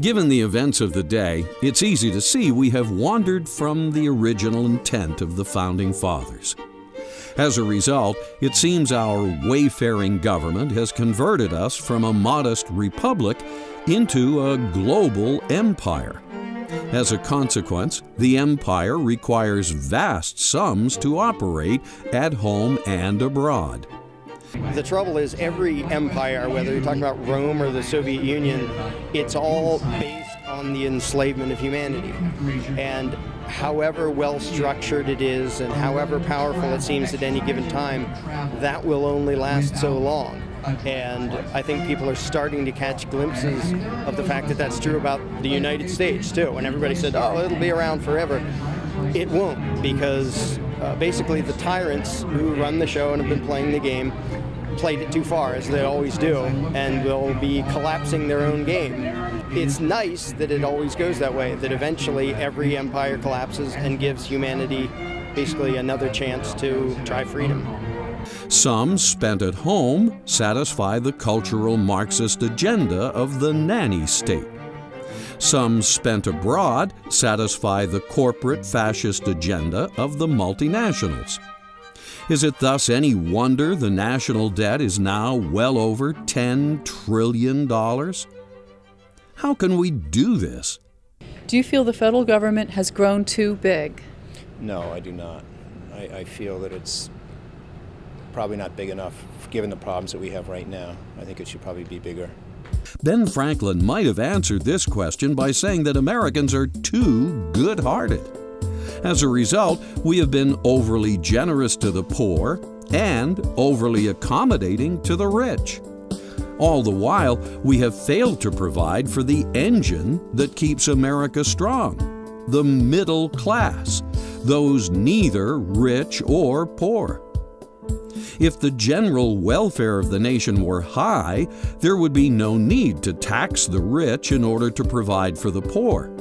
Given the events of the day, it's easy to see we have wandered from the original intent of the Founding Fathers. As a result, it seems our wayfaring government has converted us from a modest republic into a global empire. As a consequence, the empire requires vast sums to operate at home and abroad. The trouble is every empire, whether you're talking about Rome or the Soviet Union, it's all based on the enslavement of humanity. And however well structured it is and however powerful it seems at any given time, that will only last so long. And I think people are starting to catch glimpses of the fact that that's true about the United States too. And everybody said, oh, it'll be around forever. It won't, because basically the tyrants who run the show and have been playing the game played it too far, as they always do, and will be collapsing their own game. It's nice that it always goes that way, that eventually every empire collapses and gives humanity basically another chance to try freedom. Some spent at home satisfy the cultural Marxist agenda of the nanny state. Some spent abroad satisfy the corporate fascist agenda of the multinationals. Is it thus any wonder the national debt is now well over $10 trillion? How can we do this? Do you feel the federal government has grown too big? No, I do not. I feel that it's probably not big enough given the problems that we have right now. I think it should probably be bigger. Ben Franklin might have answered this question by saying that Americans are too good-hearted. As a result, we have been overly generous to the poor and overly accommodating to the rich. All the while, we have failed to provide for the engine that keeps America strong, the middle class, those neither rich or poor. If the general welfare of the nation were high, there would be no need to tax the rich in order to provide for the poor.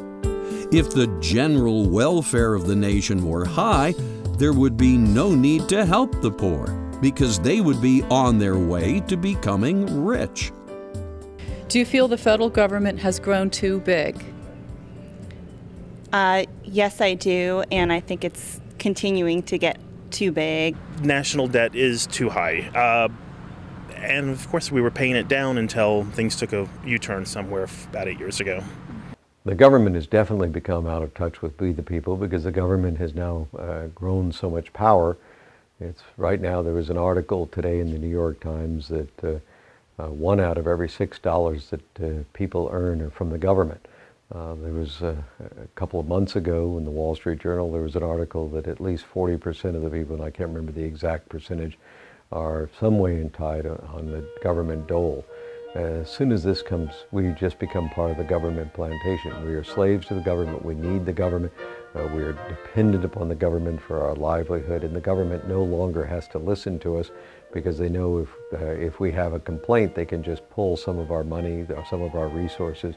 If the general welfare of the nation were high, there would be no need to help the poor, because they would be on their way to becoming rich. Do you feel the federal government has grown too big? Yes, I do, and I think it's continuing to get too big. National debt is too high. And of course we were paying it down until things took a U-turn somewhere about 8 years ago. The government has definitely become out of touch with we the people, because the government has now grown so much power. Right now there was an article today in the New York Times that 1 out of every $6 that people earn are from the government. There was a couple of months ago in the Wall Street Journal, there was an article that at least 40% of the people, and I can't remember the exact percentage, are some way tied on the government dole. As soon as this comes, we just become part of the government plantation. We are slaves to the government. We need the government. We are dependent upon the government for our livelihood, and the government no longer has to listen to us, because they know if we have a complaint, they can just pull some of our money, some of our resources,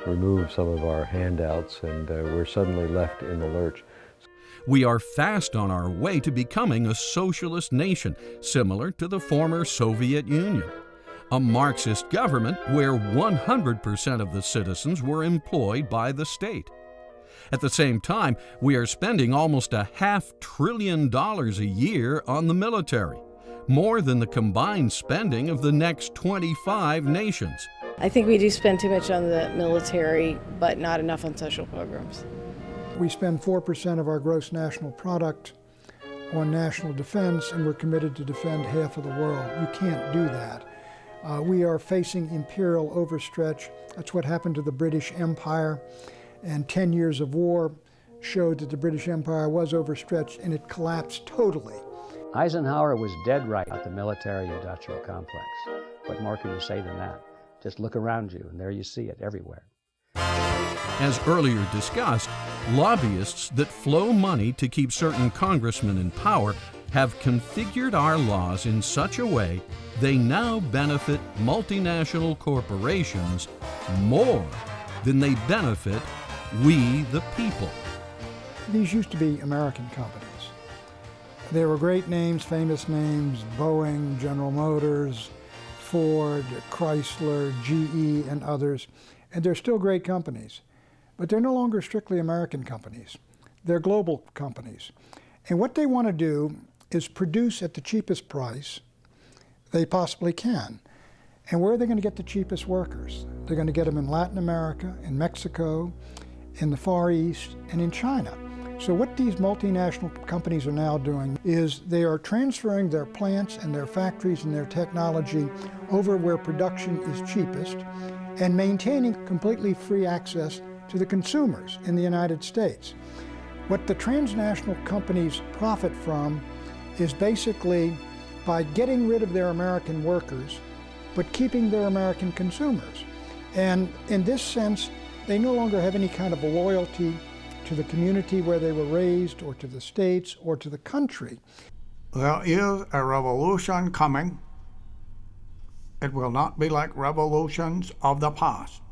remove some of our handouts, and we're suddenly left in the lurch. We are fast on our way to becoming a socialist nation, similar to the former Soviet Union. A Marxist government where 100% of the citizens were employed by the state. At the same time, we are spending almost $500 billion a year on the military, more than the combined spending of the next 25 nations. I think we do spend too much on the military, but not enough on social programs. We spend 4% of our gross national product on national defense, and we're committed to defend half of the world. You can't do that. We are facing imperial overstretch. That's what happened to the British Empire, and 10 years of war showed that the British Empire was overstretched, and it collapsed totally. Eisenhower was dead right about the military-industrial complex. What more can you say than that? Just look around you, and there you see it everywhere. As earlier discussed, lobbyists that flow money to keep certain congressmen in power have configured our laws in such a way they now benefit multinational corporations more than they benefit we the people. These used to be American companies. There were great names, famous names: Boeing, General Motors, Ford, Chrysler, GE, and others. and they're still great companies, but they're no longer strictly American companies. They're global companies. And what they want to do is produce at the cheapest price they possibly can. And where are they going to get the cheapest workers? They're going to get them in Latin America, in Mexico, in the Far East, and in China. So what these multinational companies are now doing is they are transferring their plants and their factories and their technology over where production is cheapest and maintaining completely free access to the consumers in the United States. What the transnational companies profit from is basically by getting rid of their American workers, but keeping their American consumers. And in this sense, they no longer have any kind of a loyalty to the community where they were raised, or to the states, or to the country. There is a revolution coming. It will not be like revolutions of the past.